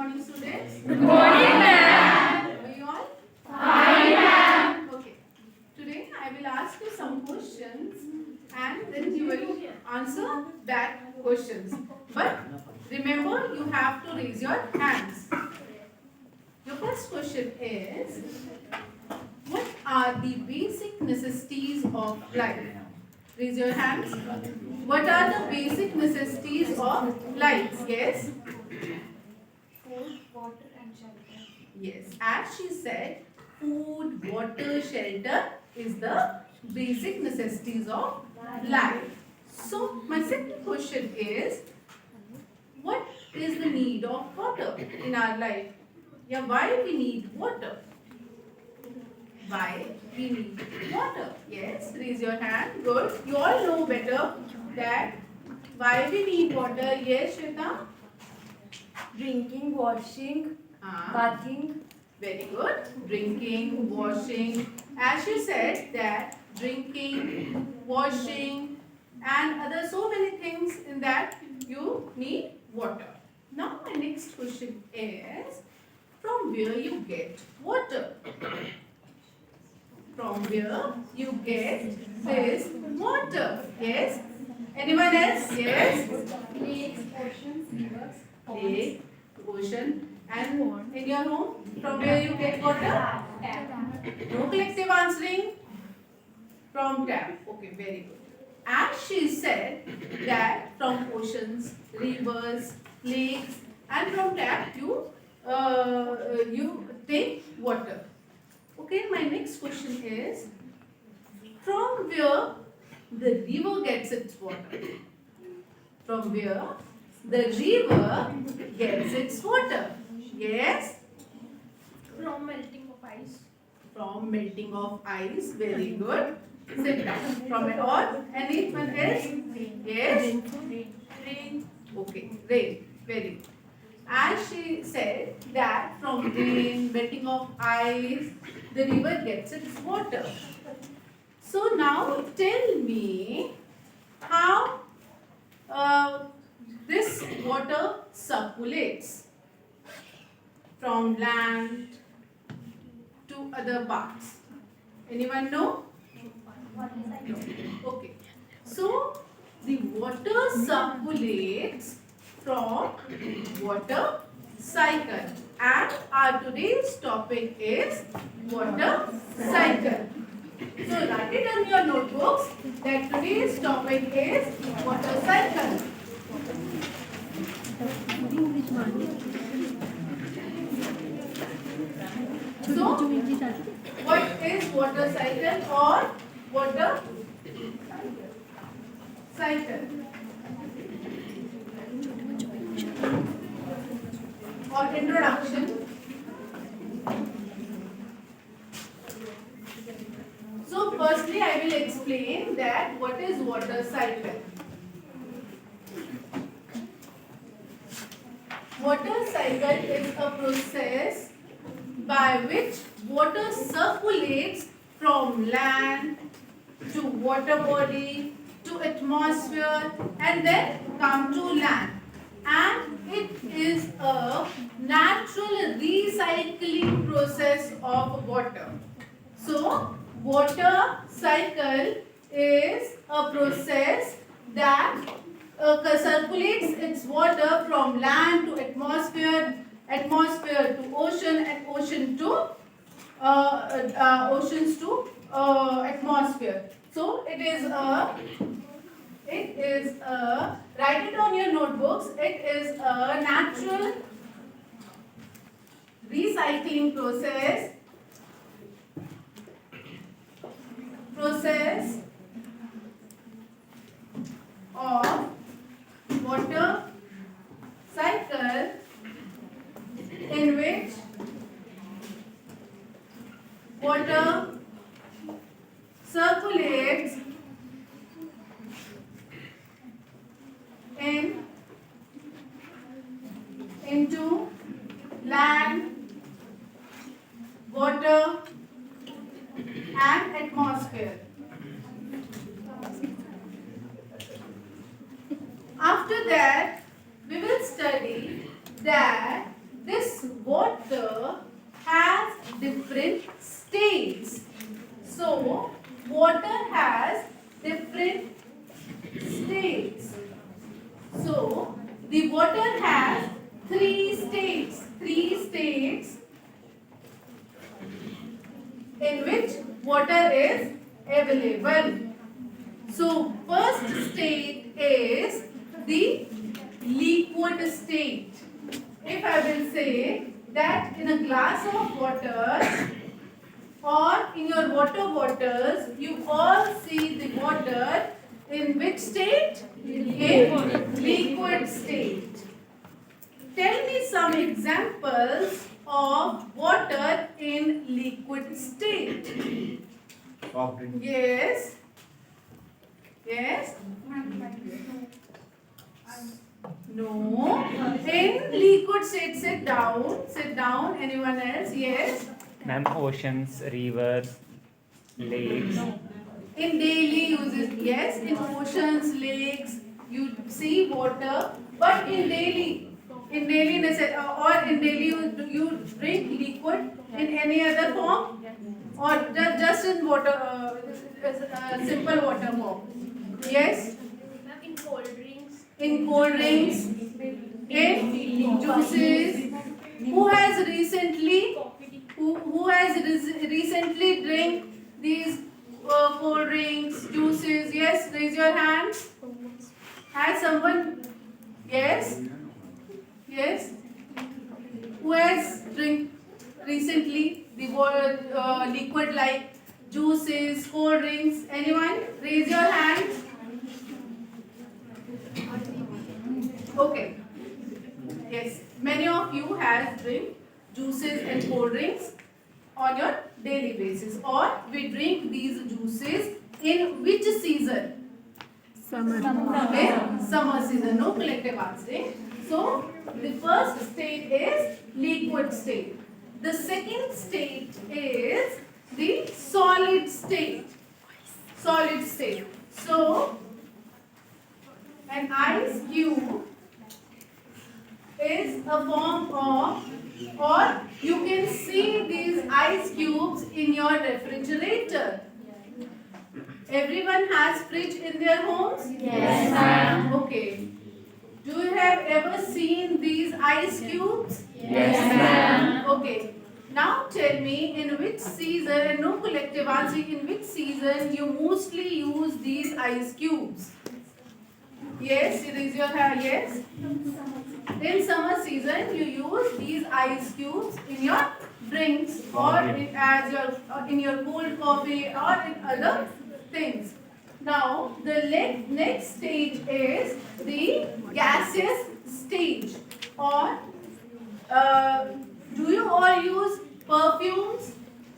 morning, students. Good morning, ma'am. How are you all? Fine, ma'am. Okay. Today I will ask you some questions and then you will answer that questions. But remember, you have to raise your hands. Your first question is, what are the basic necessities of life? Raise your hands. What are the basic necessities of life? Yes? Food, water and shelter. Yes. As she said, food, water, shelter is the basic necessities of life. So, my second question is, what is the need of water in our life? Yeah, why we need water? Why we need water? Yes, raise your hand. Good. You all know better that why we need water. Yes, Shweta? Drinking, washing, bathing. Very good. Drinking, washing. As you said that drinking, washing and other so many things in that you need water. Now my next question is, from where you get water? From where you get this water? Yes? Anyone else? Yes? Lakes, oceans, rivers. Lake, ocean, and in your home, from where you get water? Tap. No collective answering. From tap. Okay, very good. As she said that from oceans, rivers, lakes, and from tap you take water. Okay, my next question is, from where the river gets its water? From where the river gets its water? Yes? From melting of ice. From melting of ice. Very good. Sit down. From it or anyone else? Yes? Rain. Okay, rain. Very good. As she said that from rain, melting of ice, the river gets its water. So now tell me how this water circulates from land to other parts. Anyone know? No. Okay. So the water circulates from water cycle, and our today's topic is water cycle. So write it on your notebooks that today's topic is water cycle. So, what is water cycle or water cycle? Or introduction. So, firstly, I will explain that what is water cycle. Water cycle is a process by which water circulates from land to water body to atmosphere and then come to land. And it is a natural recycling process of water. So, water cycle is a process that circulates its water from land to atmosphere, atmosphere to ocean, and ocean to oceans to atmosphere. So it is a write it on your notebooks. It is a natural recycling process of water cycle in which water circulates into land, water and atmosphere. After that, we will study that this water has different states. So, water has different states. So, the water has three states in which water is available. So, first state is the liquid state. If I will say that in a glass of water or in your water bottles, you all see the water in which state? In liquid state. Tell me some examples of water in liquid state. Yes. Yes. No. In liquid state, sit down. Sit down. Anyone else? Yes. Ma'am, oceans, rivers, lakes. In daily uses, yes. In oceans, lakes, you see water. But in daily or in daily you drink liquid in any other form, or just in water, simple water form. Yes. In cold drinks. In cold drinks, in juices. Who has recently drink these cold drinks, juices? Yes, raise your hands. Has someone? Yes. Yes. Who has drink recently the liquid like juices, cold drinks? Anyone? Raise your hand. Okay. Yes. Many of you has drink juices and cold drinks on your daily basis, or we drink these juices in which season? Summer. In summer season. No collective answering. So the first state is liquid state. The second state is the solid state. Solid state. So an ice cube is a form of, or you can see these ice cubes in your refrigerator. Everyone has fridge in their homes? Yes, ma'am. Okay. Do you have ever seen these ice cubes? Yes, ma'am. Okay. Now tell me, in which season, and no collective answer, in which season you mostly use these ice cubes? Yes, raise your hand. Yes. In summer season, you use these ice cubes in your drinks, or in your cold coffee, or in other things. Now, the next stage is the gaseous stage. Or do you all use perfumes?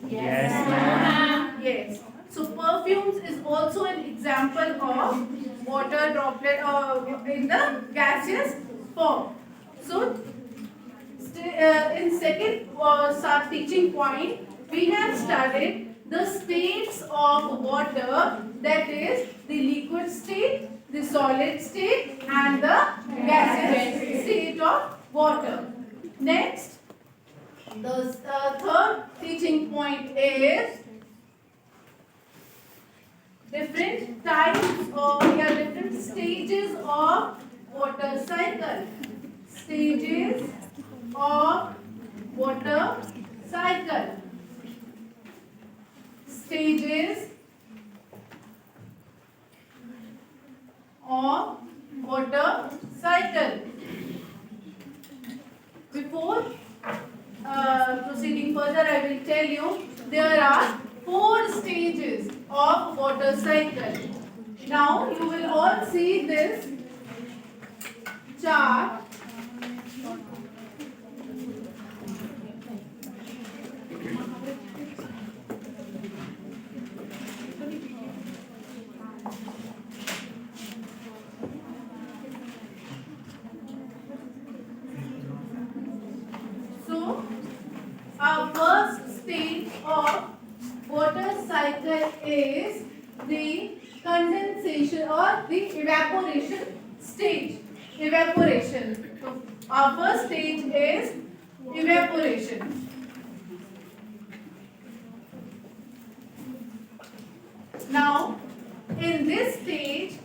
Yes, ma'am. Yes. So perfumes is also an example of water droplet in the gaseous form. So in second teaching point, we have studied the states of water, that is the liquid state, the solid state, and the gaseous state of water. Next, the third teaching point is different types of, different stages of water cycle. Stages of water cycle. Stages of water cycle. Before proceeding further, I will tell you there are 4 stages of water cycle. Now you will all see this chart. So, our first stage of water cycle is the condensation or the evaporation stage. Evaporation. So, our first stage is evaporation. evaporation. Now, in this stage,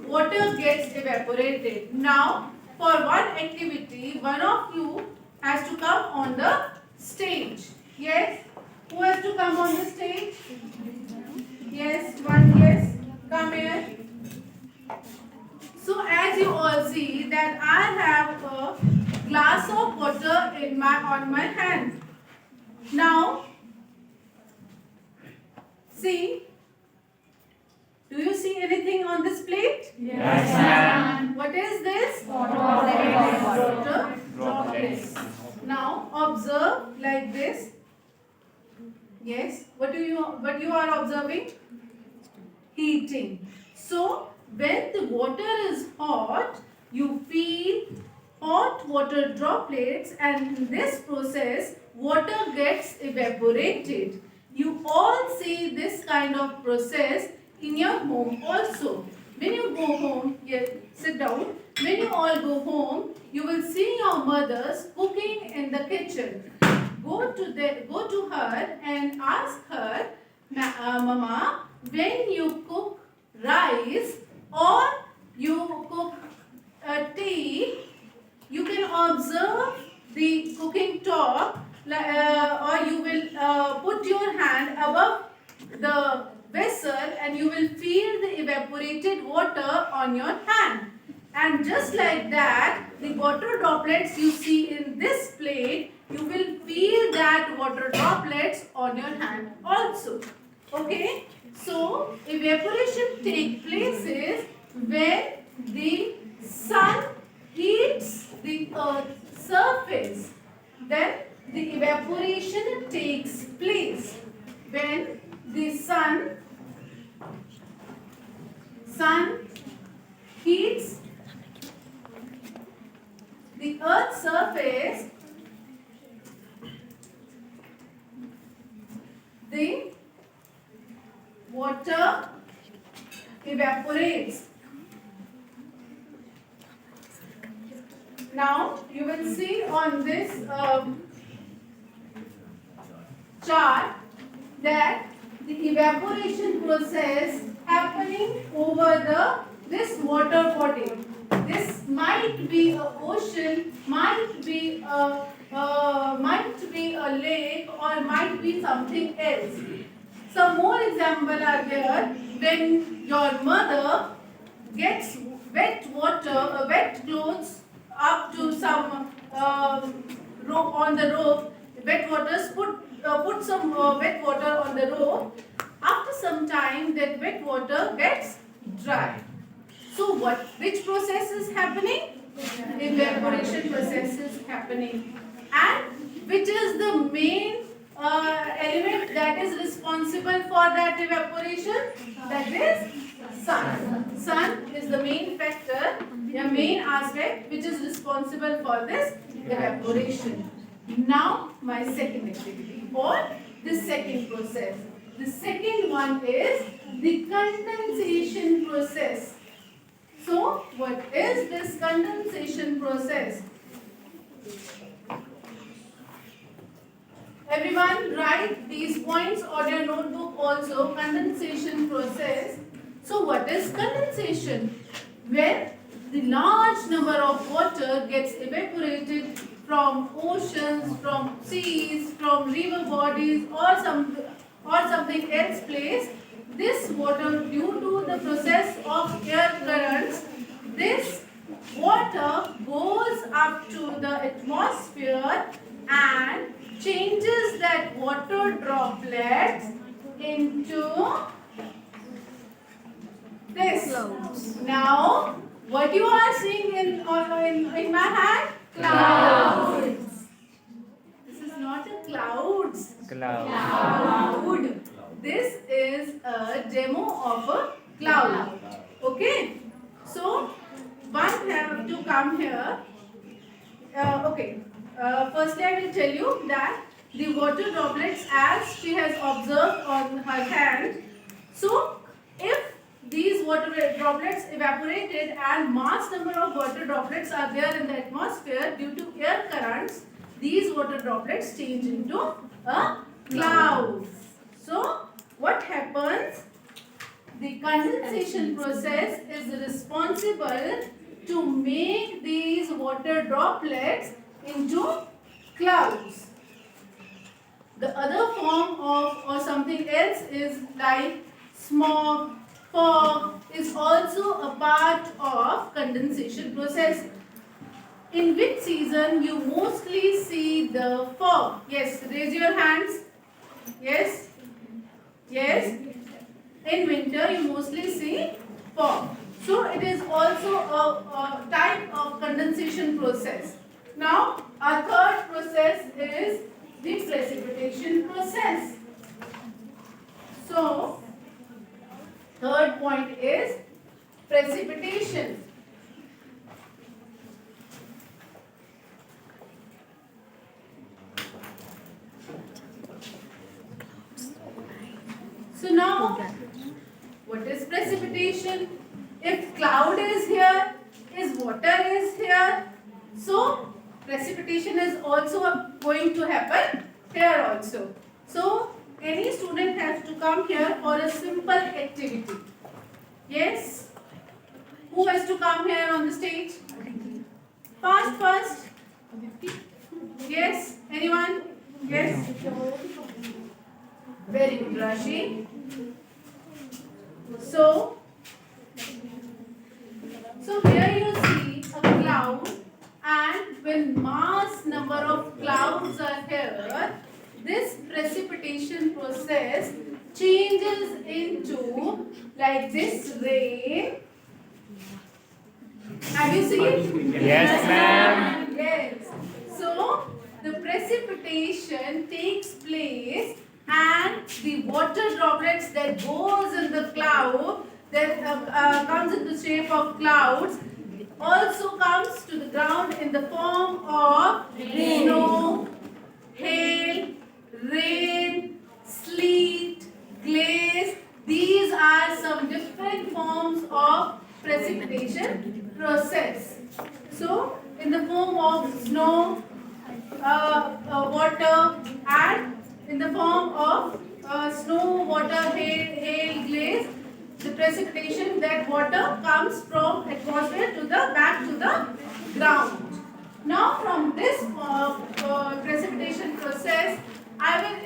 water gets evaporated. Now, for one activity, one of you has to come on the stage. Yes? Who has to come on the stage? Yes, one, yes. Come here. So, as you all see that I have a glass of water on my hand. Now, see. Do you see anything on this plate? Yes, ma'am. What is this? Droplets. Water droplets. Now observe like this. Yes. What you are observing? Heating. So when the water is hot, you feel hot water droplets, and in this process water gets evaporated. You all see this kind of process in your home also. When you go home, here, sit down. When you all go home, you will see your mothers cooking in the kitchen. Go to her and ask her, Mama, when you cook rice or you cook tea, you can observe the cooking top, or you will put your hand above the vessel and you will feel the evaporated water on your hand. And just like that, the water droplets you see in this plate, you will feel that water droplets on your hand also. Okay? So, evaporation takes places when the sun heats the earth's surface. Then the evaporation takes place when the sun heats the earth's surface, the water evaporates. Now you will see on this chart that the evaporation process happening over this water body. This might be an ocean, might be a lake, or might be something else. Some more examples are there. When your mother gets wet clothes up to some rope on the rope, put some wet water on the rope. After some time, that wet water gets dry. So which process is happening? Evaporation process is happening. And which is the main element that is responsible for that evaporation? That is sun. Sun is the main factor, the main aspect which is responsible for this evaporation. Now my second activity, or the second process. The second one is the condensation process. So, what is this condensation process? Everyone write these points on your notebook also. Condensation process. So, what is condensation? When the large number of water gets evaporated from oceans, from seas, from river bodies, or something else place, this water, due to the process of air currents, this water goes up to the atmosphere and changes that water droplets into this. Now, what you are seeing in my hand? Clouds. This is not a clouds. Cloud. This is a demo of a cloud. Okay. So, one have to come here. Okay. Firstly, I will tell you that the water droplets, as she has observed on her hand. So, if these water droplets evaporated and mass number of water droplets are there in the atmosphere due to air currents, these water droplets change into a cloud. So what happens? The condensation process is responsible to make these water droplets into clouds. The other form of or something else is like smog, fog is also a part of condensation process. In which season you mostly see the fog? Yes, raise your hands. Yes. Yes. In winter you mostly see fog. So it is also a type of condensation process. Now our third process is the precipitation process. So third point is precipitation. So now, what is precipitation? If cloud is here, is water is here, so precipitation is also going to happen here also. So any student has to come here for a simple activity. Yes? Who has to come here on the stage? Fast. Yes? Anyone? Yes? Very good, Rashi. So here you see a cloud, and when mass number of clouds are here, this precipitation process changes into like this rain. Have you seen? Yes, ma'am. Yes. So the precipitation takes place, and the water droplets that goes in the cloud that comes in the shape of clouds also comes to the ground in the form of snow, hail, rain, sleet, glaze. These are some different forms of precipitation process. So in the form of snow, water, and in the form of snow, water, hail, glaze, the precipitation, that water comes from atmosphere to the back to the ground. Now from this precipitation process, I will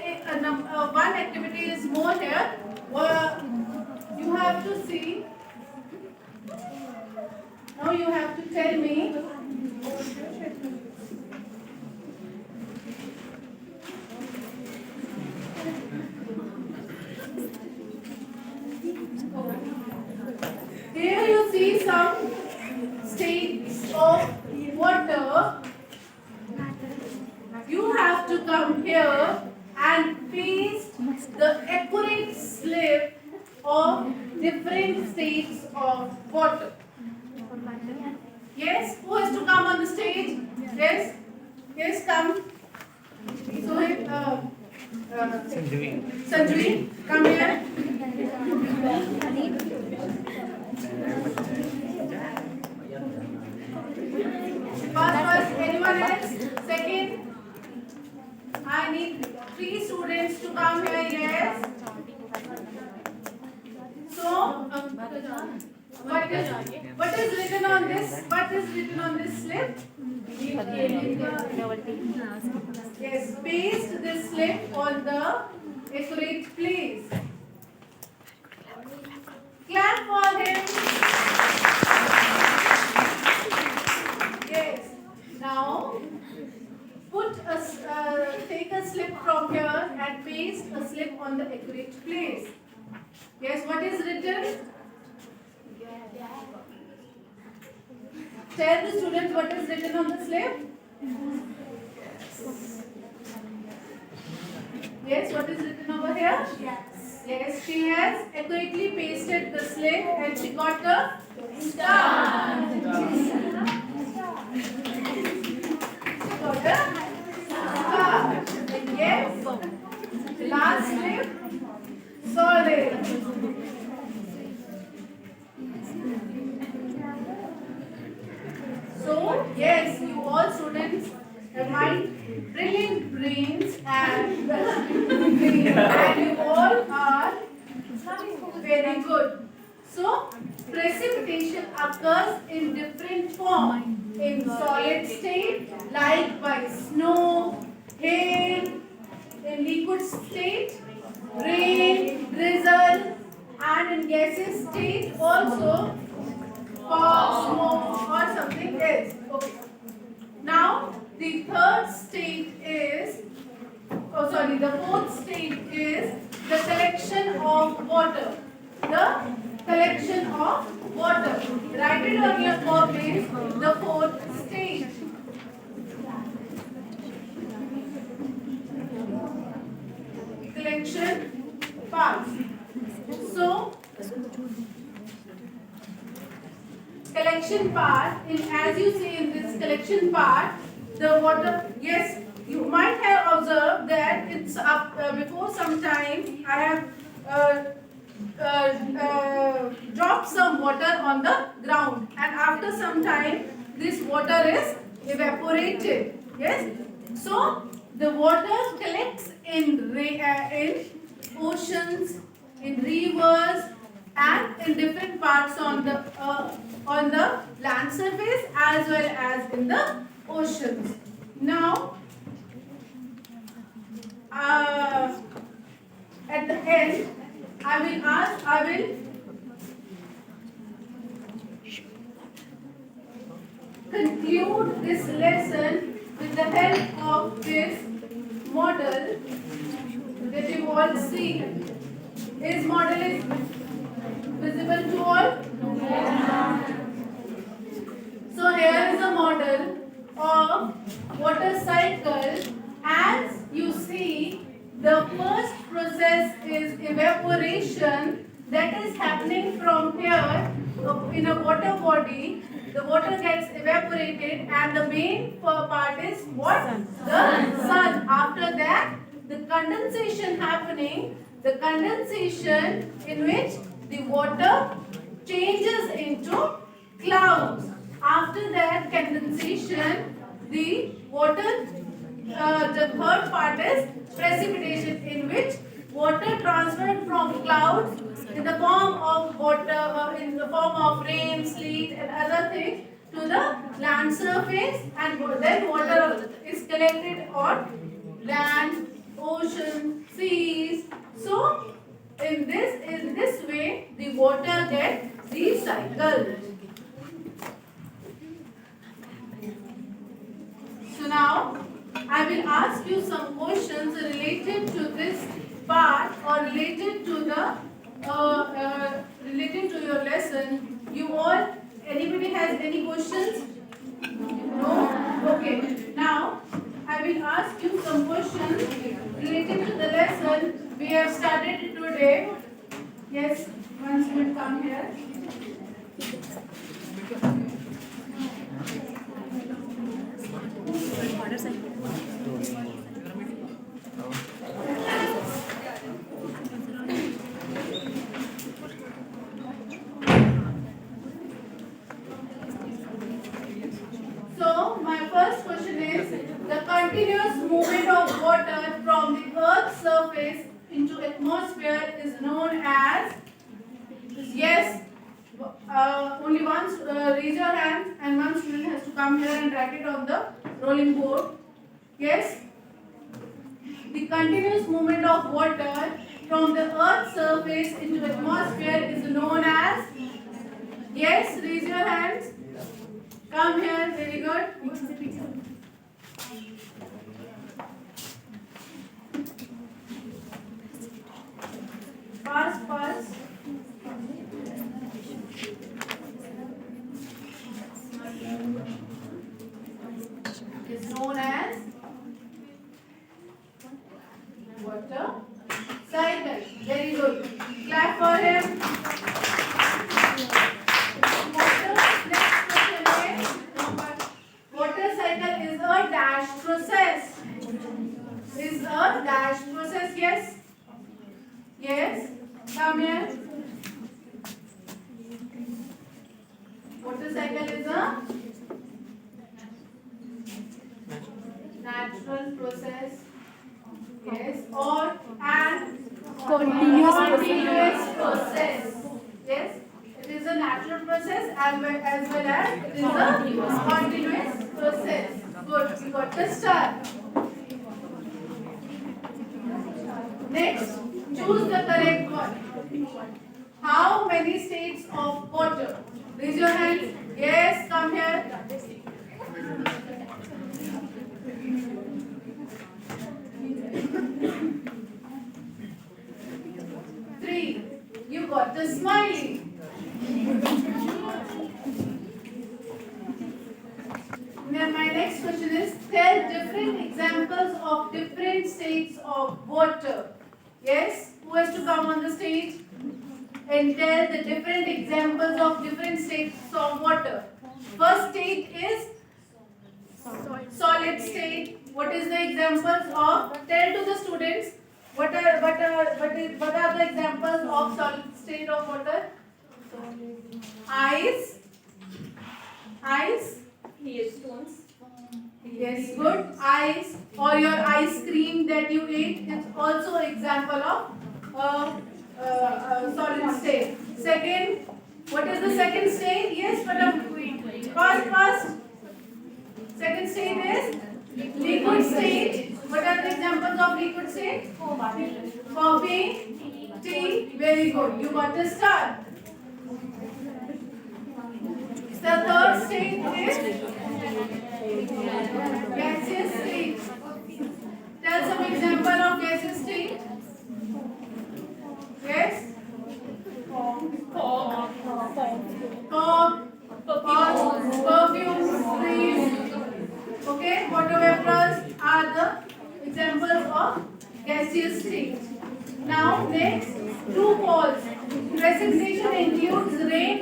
one activity is more here. You have to see. Now you have to tell me. Here you see some states of water. You have to come here and paste the accurate slip of different states of water. Yes? Who has to come on the stage? Yes? Yes, come. So, Sanjay, come here. First, anyone else? Second, I need 3 students to come here. Yes. So, what is written on this? What is written on this slip? Yes, paste this slip on the accurate place. Clap for him. Yes. Now, take a slip from here and paste a slip on the accurate place. Yes, what is written? Tell the students what is written on the slip. Yes, what is written over here? Yes, she has accurately pasted the slip and she got a star. She got a star. Yes, the last slip, solid. So, yes, you all students might Very good. So, precipitation occurs in different form. In solid state, like by snow, hail, in liquid state, rain, drizzle, and in gaseous state also fog, smoke, or something else. Okay. Now, the third state is, the fourth state is the collection of water. The collection of water. Write it on your copies, the fourth state. Collection part. So, collection part, as you see in this collection part, the water, yes, you might have observed that it's up before some time I have dropped some water on the ground, and after some time this water is evaporated. Yes, so the water collects in oceans, in rivers, and in different parts on the land surface as well as in the oceans. Now, at the end, I will conclude this lesson with the help of this model that you all see. Is model is visible to all? So here is a model of water cycle. As you see, the first process is evaporation, that is happening from here in a water body. The water gets evaporated and the main part is what? The sun. After that, the condensation happening. The condensation in which the water changes into clouds. After that condensation, the water, the third part is precipitation, in which water transferred from clouds in the form of water, in the form of rain, sleet, and other things to the land surface, and then water is collected on land, ocean, seas. So, in this way, the water gets recycled. So now, I will ask you some questions related to this part or related to the related to your lesson. You all, anybody has any questions? No? Okay. Now, I will ask you some questions related to the lesson we have started today. Yes, once you will come here. So, my first question is, the continuous movement of water from the Earth's surface into atmosphere is known as, yes, only once raise your hand and one student has to come here and write it on the rolling board. Yes, the continuous movement of water from the Earth's surface into atmosphere is known as, yes, raise your hands. Come here, very good. Pass. Is known as water cycle. Very good. Clap for him. Water cycle is a dash process. Is a dash process, yes? Yes? Come here. Water cycle is a natural process. Yes? Continuous process. Yes, it is a natural process as well as it is a continuous process. Good, we got the star. Next, choose the correct one. How many states of water? Raise your hand. Yes, come here. 3. You got the smiley. Now my next question is, tell different examples of different states of water. Yes, who has to come on the stage and tell the different examples of different states of water. First state is solid state. What is the examples of? Tell to the students what are the examples of solid state of water? Ice. Stones. Yes, good. Ice or your ice cream that you ate is also example of solid state. Second, what is the second state? Yes, but first. Second state is liquid state. What are the examples of liquid state? Coffee, tea. Very good. You got the star. The third state is gaseous state. Tell some example of gaseous state. Yes? Fog, perfume, trees. Okay, water vapors are the examples of gaseous state. Now next, true false. Precipitation includes rain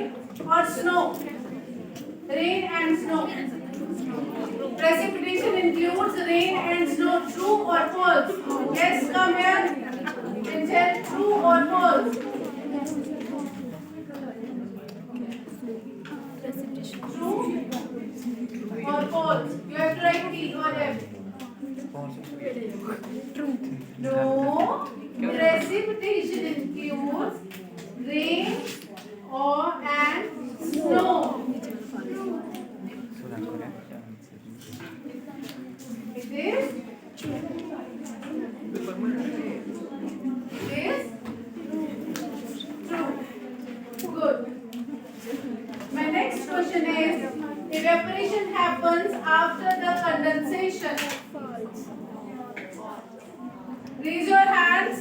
or snow. Rain and snow. Precipitation includes rain and snow. True or false? Yes, come here and tell true or false. True or false? You have to write T or F. No. Precipitation includes rain or and snow. It is true. Good. My next question is, evaporation happens after the condensation. Raise your hands.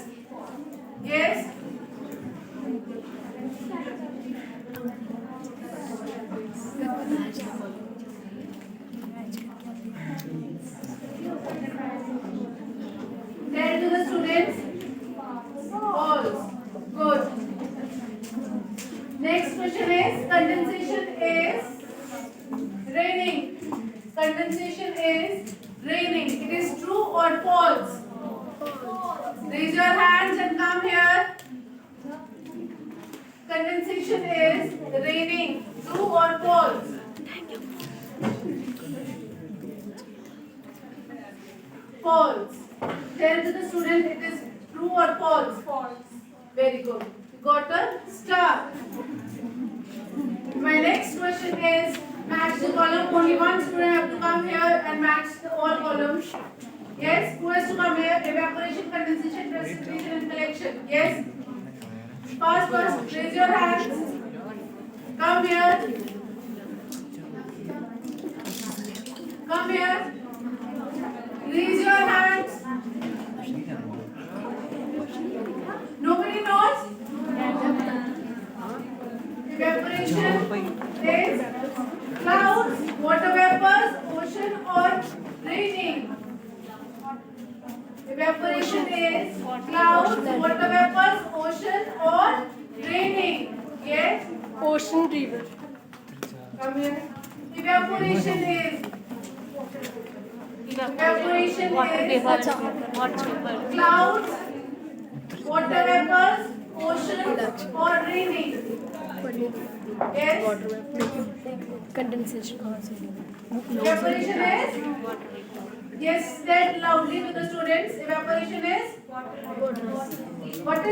Yes. Tell to the students. False. Good. Next question is, condensation is raining. Condensation is raining. It is true or false? Raise your hands and come here. Condensation is raining. True or false? False. Tell to the student it is true or false? False. Very good. You got a star. My next question is, match the column. Only one student have to come here and match all columns. Yes? Who has to come here? Evaporation, condensation, precipitation and collection. Yes? First, raise your hands. Come here. Come here. Raise your hands. Nobody knows? Evaporation is clouds, water vapors, ocean or raining. Evaporation is clouds, water vapors, ocean or raining. Yes? Ocean, river. Come here. Evaporation is clouds, water vapors, ocean or raining. Yes? Condensation. Evaporation is? Yes, said loudly to the students. Evaporation is?